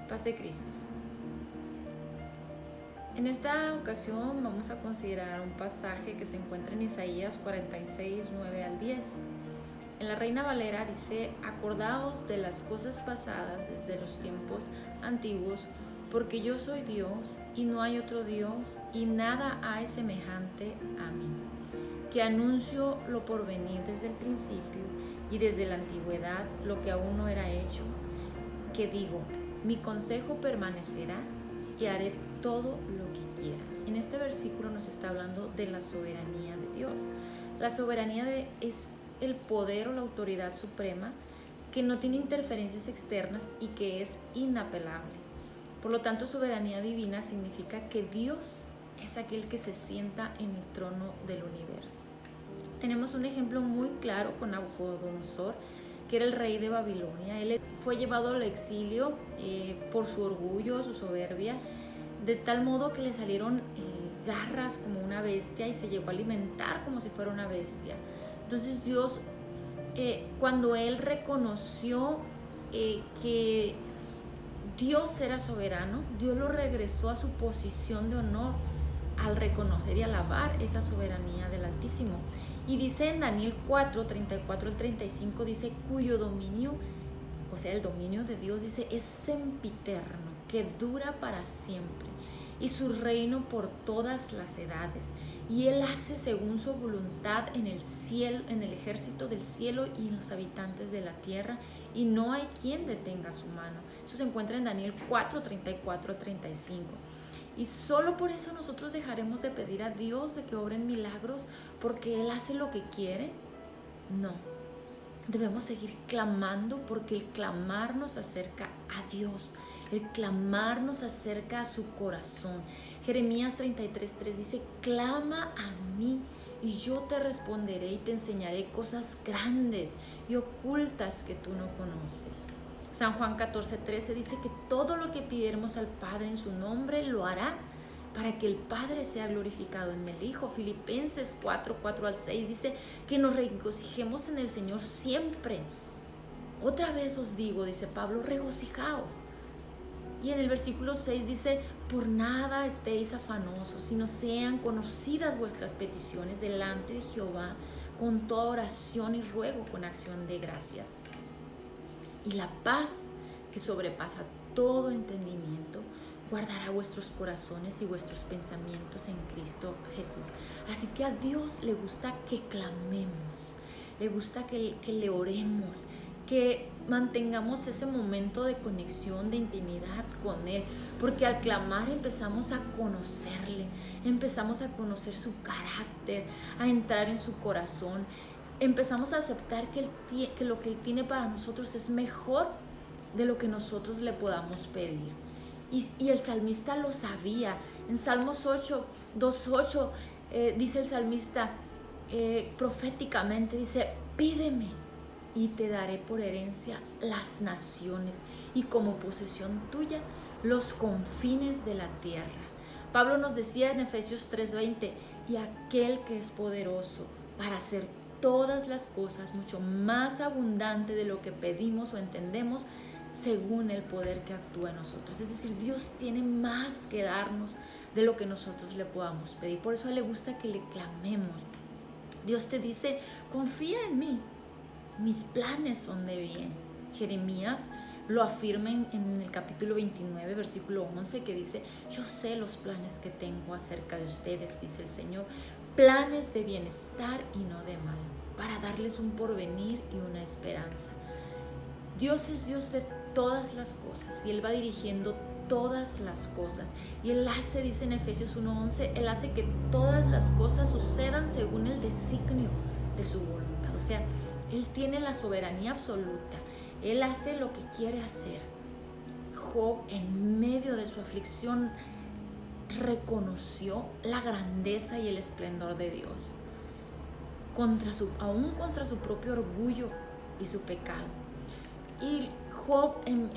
Paz de Cristo. En esta ocasión vamos a considerar un pasaje que se encuentra en Isaías 46, 9 al 10. En la Reina Valera dice: acordaos de las cosas pasadas desde los tiempos antiguos, porque yo soy Dios y no hay otro Dios, y nada hay semejante a mí, que anuncio lo porvenir desde el principio y desde la antigüedad lo que aún no era hecho, que digo, mi consejo permanecerá y haré todo lo que quiera. En este versículo nos está hablando de la soberanía de Dios. La soberanía es el poder o la autoridad suprema que no tiene interferencias externas y que es inapelable. Por lo tanto, soberanía divina significa que Dios es aquel que se sienta en el trono del universo. Tenemos un ejemplo muy claro con Nabucodonosor, que era el rey de Babilonia. Él fue llevado al exilio por su orgullo, su soberbia, de tal modo que le salieron garras como una bestia y se llegó a alimentar como si fuera una bestia. Entonces Dios, cuando él reconoció que Dios era soberano, Dios lo regresó a su posición de honor al reconocer y alabar esa soberanía del Altísimo. Y dice en Daniel 4, 34 al 35, dice, cuyo dominio, o sea, el dominio de Dios, dice, es sempiterno, que dura para siempre, y su reino por todas las edades. Y Él hace según su voluntad en el cielo, en el ejército del cielo y en los habitantes de la tierra, y no hay quien detenga su mano. Eso se encuentra en Daniel 4, 34 al 35. Y solo por eso nosotros dejaremos de pedir a Dios de que obren milagros porque Él hace lo que quiere. No, debemos seguir clamando porque el clamar nos acerca a Dios. El clamar nos acerca a su corazón. Jeremías 33:3 dice, clama a mí y yo te responderé y te enseñaré cosas grandes y ocultas que tú no conoces. San Juan 14:13 dice que todo lo que pidiéramos al Padre en su nombre lo hará para que el Padre sea glorificado en el Hijo. Filipenses 4, 4 al 6 dice que nos regocijemos en el Señor siempre. Otra vez os digo, dice Pablo, regocijaos. Y en el versículo 6 dice, por nada estéis afanosos, sino sean conocidas vuestras peticiones delante de Jehová con toda oración y ruego con acción de gracias. Y la paz que sobrepasa todo entendimiento guardará vuestros corazones y vuestros pensamientos en Cristo Jesús. Así que a Dios le gusta que clamemos, le gusta que le oremos, que mantengamos ese momento de conexión, de intimidad con Él, porque al clamar empezamos a conocerle, empezamos a conocer su carácter, a entrar en su corazón, empezamos a aceptar que lo que Él tiene para nosotros es mejor de lo que nosotros le podamos pedir. Y el salmista lo sabía. En Salmos 8, 2:8 dice el salmista proféticamente, dice, pídeme y te daré por herencia las naciones y como posesión tuya los confines de la tierra. Pablo nos decía en Efesios 3:20, y aquel que es poderoso para hacer todas las cosas mucho más abundante de lo que pedimos o entendemos, según el poder que actúa en nosotros. Es decir, Dios tiene más que darnos de lo que nosotros le podamos pedir. Por eso a Él le gusta que le clamemos. Dios te dice, confía en mí, mis planes son de bien. Jeremías lo afirma en el capítulo 29, versículo 11, que dice, yo sé los planes que tengo acerca de ustedes, dice el Señor, planes de bienestar y no de mal, para darles un porvenir y una esperanza. Dios es Dios de todas las cosas y Él va dirigiendo todas las cosas. Y Él hace, dice en Efesios 1:11, Él hace que todas las cosas sucedan según el designio de su voluntad. O sea, Él tiene la soberanía absoluta. Él hace lo que quiere hacer. Job, en medio de su aflicción, reconoció la grandeza y el esplendor de Dios, aún contra su propio orgullo y su pecado. Y Job, en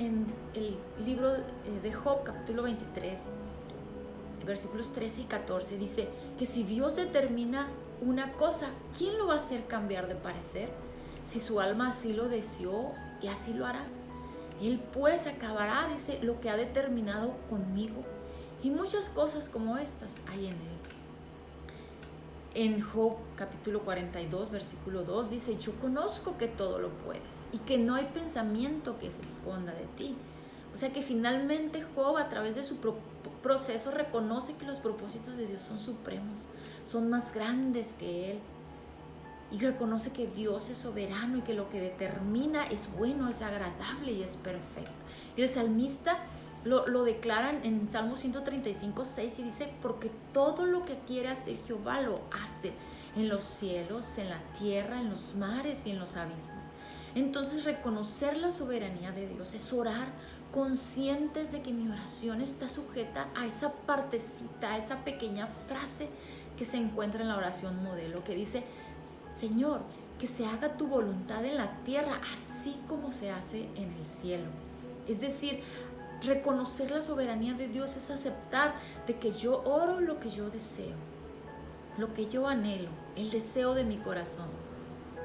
el libro de Job, capítulo 23, versículos 13 y 14, dice que si Dios determina una cosa, ¿quién lo va a hacer cambiar de parecer? Si su alma así lo deseó, y así lo hará. Él pues acabará, dice, lo que ha determinado conmigo. Y muchas cosas como estas hay en Él. En Job capítulo 42, versículo 2 dice, yo conozco que todo lo puedes y que no hay pensamiento que se esconda de ti. O sea que finalmente Job, a través de su proceso, reconoce que los propósitos de Dios son supremos, son más grandes que él. Y reconoce que Dios es soberano y que lo que determina es bueno, es agradable y es perfecto. Y el salmista lo declaran en Salmo 135, 6 y dice, porque todo lo que quiere hacer Jehová lo hace en los cielos, en la tierra, en los mares y en los abismos. Entonces reconocer la soberanía de Dios es orar conscientes de que mi oración está sujeta a esa partecita, a esa pequeña frase que se encuentra en la oración modelo, que dice, Señor, que se haga tu voluntad en la tierra, así como se hace en el cielo. Es decir, reconocer la soberanía de Dios es aceptar de que yo oro lo que yo deseo, lo que yo anhelo, el deseo de mi corazón.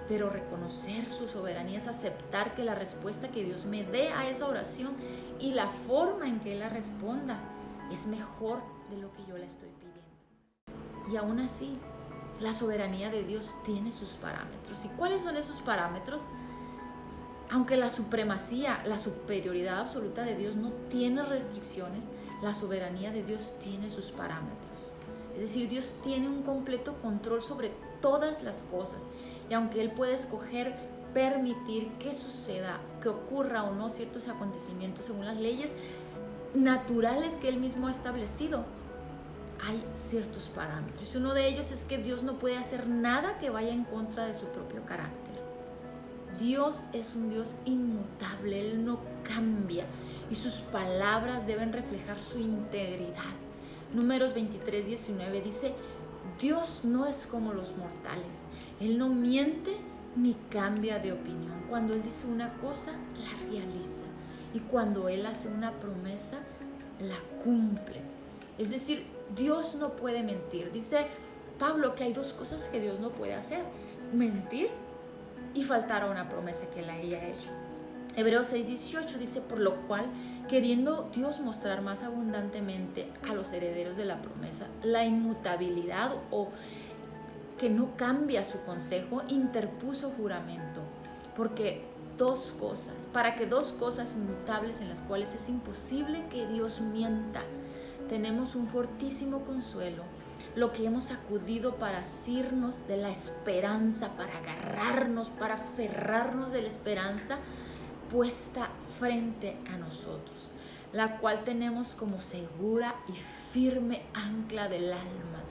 Pero reconocer su soberanía es aceptar que la respuesta que Dios me dé a esa oración y la forma en que Él la responda es mejor de lo que yo le estoy pidiendo. Y aún así, la soberanía de Dios tiene sus parámetros. ¿Y cuáles son esos parámetros? Aunque la supremacía, la superioridad absoluta de Dios no tiene restricciones, la soberanía de Dios tiene sus parámetros. Es decir, Dios tiene un completo control sobre todas las cosas. Y aunque Él puede escoger permitir que suceda, que ocurra o no ciertos acontecimientos según las leyes naturales que Él mismo ha establecido, hay ciertos parámetros. Y uno de ellos es que Dios no puede hacer nada que vaya en contra de su propio carácter. Dios es un Dios inmutable, Él no cambia y sus palabras deben reflejar su integridad. Números 23, 19 dice, Dios no es como los mortales, Él no miente ni cambia de opinión. Cuando Él dice una cosa, la realiza. Y cuando Él hace una promesa, la cumple. Es decir, Dios no puede mentir. Dice Pablo que hay dos cosas que Dios no puede hacer: mentir y faltar a una promesa que Él haya hecho. Hebreos 6:18 dice, por lo cual, queriendo Dios mostrar más abundantemente a los herederos de la promesa la inmutabilidad o que no cambia su consejo, interpuso juramento, para que dos cosas inmutables en las cuales es imposible que Dios mienta. Tenemos un fortísimo consuelo, lo que hemos acudido para asirnos de la esperanza, para agarrarnos, para aferrarnos de la esperanza puesta frente a nosotros, la cual tenemos como segura y firme ancla del alma.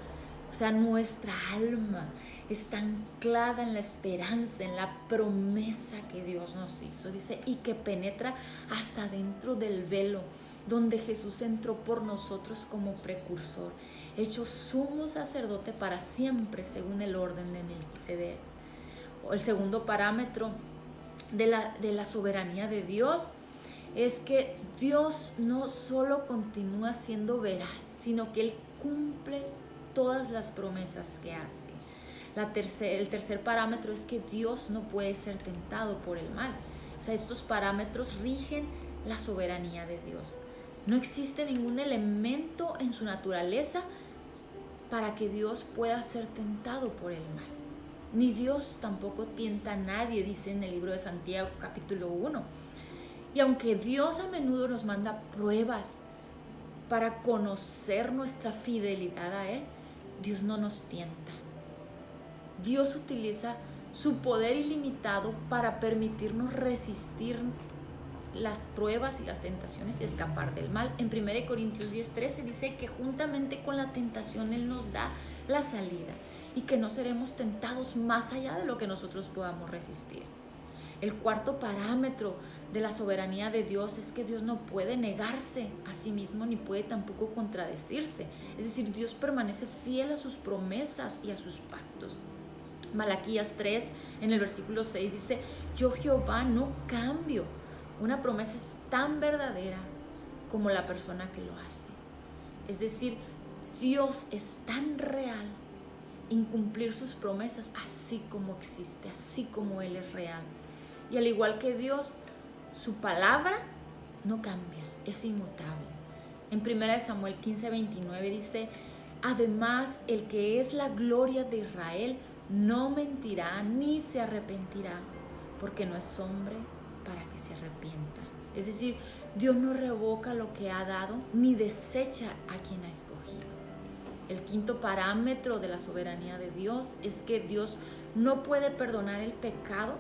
O sea, nuestra alma está anclada en la esperanza, en la promesa que Dios nos hizo. Dice, y que penetra hasta dentro del velo, donde Jesús entró por nosotros como precursor, hecho sumo sacerdote para siempre, según el orden de Melquisedec. El segundo parámetro de la soberanía de Dios es que Dios no solo continúa siendo veraz, sino que Él cumple todas las promesas que hace. El tercer parámetro es que Dios no puede ser tentado por el mal. O sea, estos parámetros rigen la soberanía de Dios. No existe ningún elemento en su naturaleza para que Dios pueda ser tentado por el mal. Ni Dios tampoco tienta a nadie, dice en el libro de Santiago capítulo 1. Y aunque Dios a menudo nos manda pruebas para conocer nuestra fidelidad a Él, Dios no nos tienta. Dios utiliza su poder ilimitado para permitirnos resistir las pruebas y las tentaciones y escapar del mal. En 1 Corintios 10:13 dice que juntamente con la tentación Él nos da la salida y que no seremos tentados más allá de lo que nosotros podamos resistir. El cuarto parámetro de la soberanía de Dios es que Dios no puede negarse a sí mismo ni puede tampoco contradecirse. Es decir, Dios permanece fiel a sus promesas y a sus pactos. Malaquías 3, en el versículo 6 dice, yo Jehová no cambio. Una promesa es tan verdadera como la persona que lo hace. Es decir, Dios es tan real en cumplir sus promesas así como existe, así como Él es real. Y al igual que Dios, su palabra no cambia, es inmutable. En 1 Samuel 15:29 dice: además, el que es la gloria de Israel no mentirá ni se arrepentirá, porque no es hombre para que se arrepienta. Es decir, Dios no revoca lo que ha dado ni desecha a quien ha escogido. El quinto parámetro de la soberanía de Dios es que Dios no puede perdonar el pecado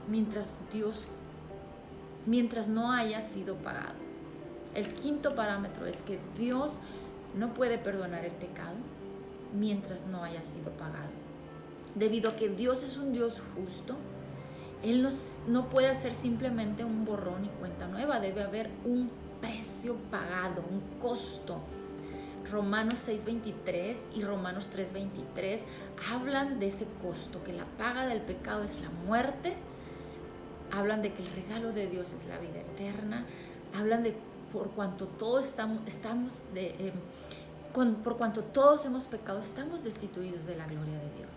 mientras no haya sido pagado. El quinto parámetro es que Dios no puede perdonar el pecado mientras no haya sido pagado. Debido a que Dios es un Dios justo, Él no puede hacer simplemente un borrón y cuenta nueva. Debe haber un precio pagado, un costo. Romanos 6:23 y Romanos 3:23 hablan de ese costo, que la paga del pecado es la muerte. Hablan de que el regalo de Dios es la vida eterna. Hablan de por cuanto todos por cuanto todos hemos pecado, estamos destituidos de la gloria de Dios.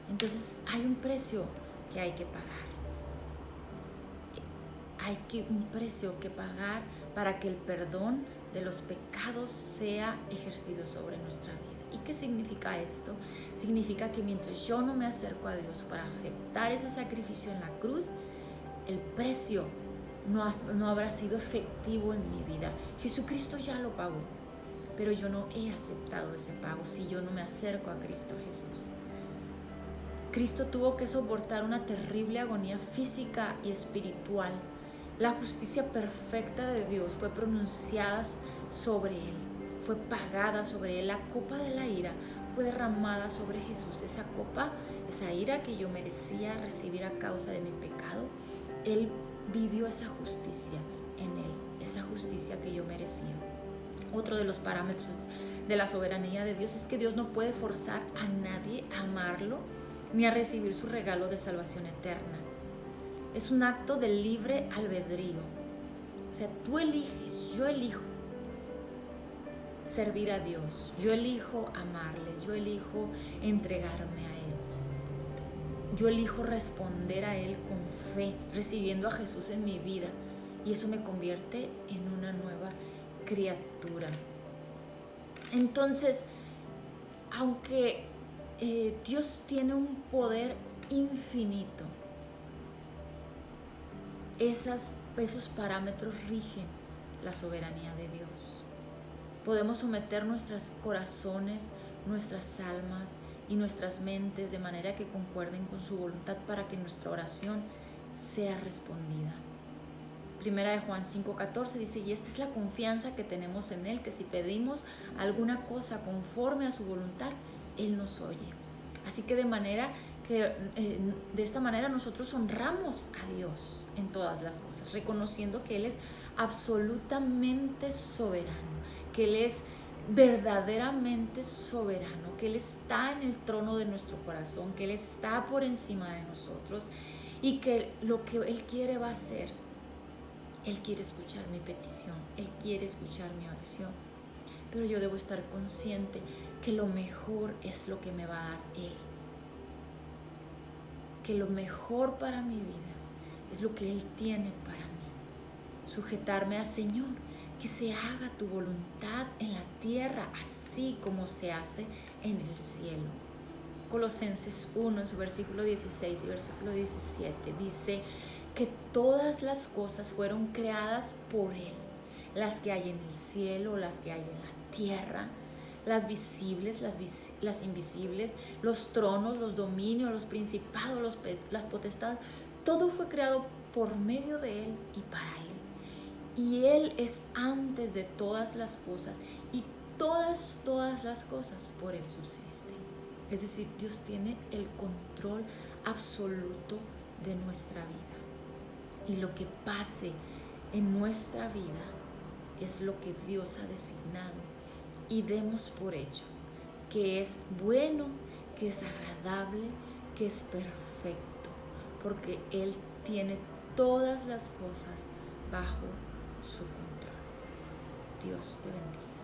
Entonces hay un precio que hay que pagar. Un precio que pagar para que el perdón de los pecados sea ejercido sobre nuestra vida. ¿Y qué significa esto? Significa que mientras yo no me acerco a Dios para aceptar ese sacrificio en la cruz, el precio no habrá sido efectivo en mi vida. Jesucristo ya lo pagó, pero yo no he aceptado ese pago si yo no me acerco a Cristo Jesús. Cristo tuvo que soportar una terrible agonía física y espiritual. La justicia perfecta de Dios fue pronunciada sobre Él, fue pagada sobre Él. La copa de la ira fue derramada sobre Jesús. Esa copa, esa ira que yo merecía recibir a causa de mi pecado, Él vivió esa justicia en Él, esa justicia que yo merecía. Otro de los parámetros de la soberanía de Dios es que Dios no puede forzar a nadie a amarlo ni a recibir su regalo de salvación eterna. Es un acto de libre albedrío. O sea, tú eliges, yo elijo servir a Dios, yo elijo amarle, yo elijo entregarme a Él. Yo elijo responder a Él con fe, recibiendo a Jesús en mi vida. Y eso me convierte en una nueva criatura. Entonces, aunque Dios tiene un poder infinito, esos parámetros rigen la soberanía de Dios. Podemos someter nuestros corazones, nuestras almas y nuestras mentes de manera que concuerden con su voluntad para que nuestra oración sea respondida. Primera de Juan 5:14 dice: y esta es la confianza que tenemos en Él, que si pedimos alguna cosa conforme a su voluntad, Él nos oye. Así que de esta manera nosotros honramos a Dios en todas las cosas, reconociendo que Él es absolutamente soberano, que Él es verdaderamente soberano, que Él está en el trono de nuestro corazón, que Él está por encima de nosotros y que lo que Él quiere va a hacer. Él quiere escuchar mi petición, Él quiere escuchar mi oración, pero yo debo estar consciente que lo mejor es lo que me va a dar Él, que lo mejor para mi vida es lo que Él tiene para mí. Sujetarme al Señor, que se haga tu voluntad en la tierra, así como se hace en el cielo. Colosenses 1, en su versículo 16 y versículo 17, dice que todas las cosas fueron creadas por Él, las que hay en el cielo, las que hay en la tierra, las visibles, las invisibles, los tronos, los dominios, los principados, las potestades. Todo fue creado por medio de Él y para Él. Y Él es antes de todas las cosas, y todas las cosas por Él subsisten. Es decir, Dios tiene el control absoluto de nuestra vida. Y lo que pase en nuestra vida es lo que Dios ha designado. Y demos por hecho que es bueno, que es agradable, que es perfecto, porque Él tiene todas las cosas bajo su control. Dios te bendiga.